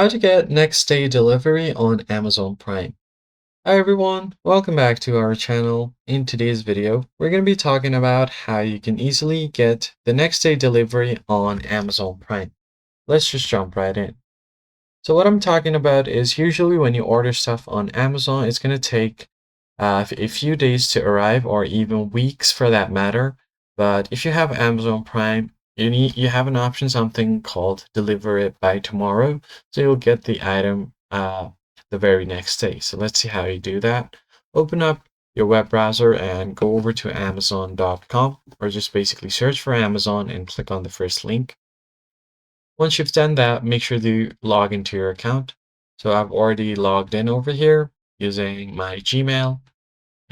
How to get next day delivery on Amazon Prime. Hi everyone, welcome back to our channel. In today's video, we're going to be talking about how you can easily get the next day delivery on Amazon Prime. Let's just jump right in. So what I'm talking about is usually when you order stuff on Amazon, it's going to take a few days to arrive or even weeks for that matter. But if you have Amazon Prime, you have an option, something called deliver it by tomorrow. So you'll get the item the very next day. So let's see how you do that. Open up your web browser and go over to Amazon.com, or just basically search for Amazon and click on the first link. Once you've done that, make sure to log into your account. So I've already logged in over here using my Gmail.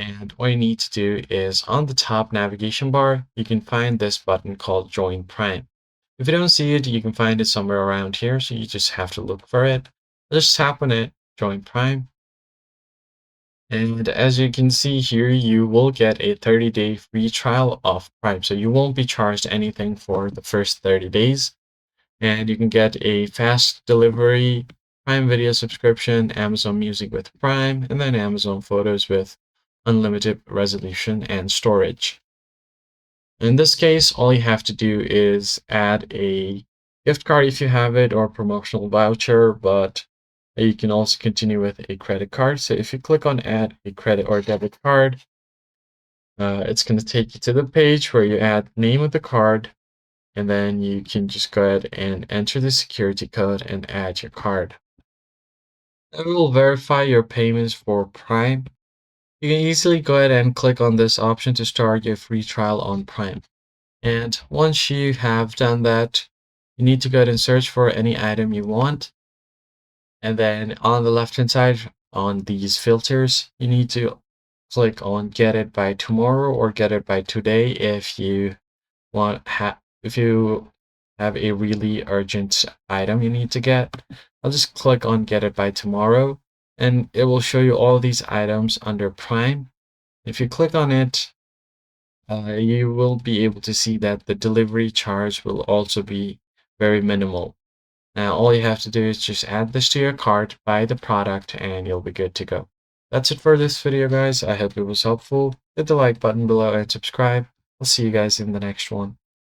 And all you need to do is on the top navigation bar, you can find this button called Join Prime. If you don't see it, you can find it somewhere around here. So you just have to look for it. Just tap on it, Join Prime. And as you can see here, you will get a 30-day free trial of Prime. So you won't be charged anything for the first 30 days. And you can get a fast delivery, Prime Video subscription, Amazon Music with Prime, and then Amazon Photos with unlimited resolution and storage. In this case, all you have to do is add a gift card if you have it, or a promotional voucher, but you can also continue with a credit card. So if you click on add a credit or debit card, it's going to take you to the page where you add name of the card, and then you can just go ahead and enter the security code and add your card. It will verify your payments for Prime. You can easily go ahead and click on this option to start your free trial on Prime. And once you have done that, you need to go ahead and search for any item you want. And then on the left-hand side, on these filters, you need to click on get it by tomorrow or get it by today if you if you have a really urgent item you need to get. I'll just click on get it by tomorrow, and it will show you all these items under Prime. If you click on it, you will be able to see that the delivery charge will also be very minimal. Now, all you have to do is just add this to your cart, buy the product, and you'll be good to go. That's it for this video, guys. I hope it was helpful. Hit the like button below and subscribe. I'll see you guys in the next one.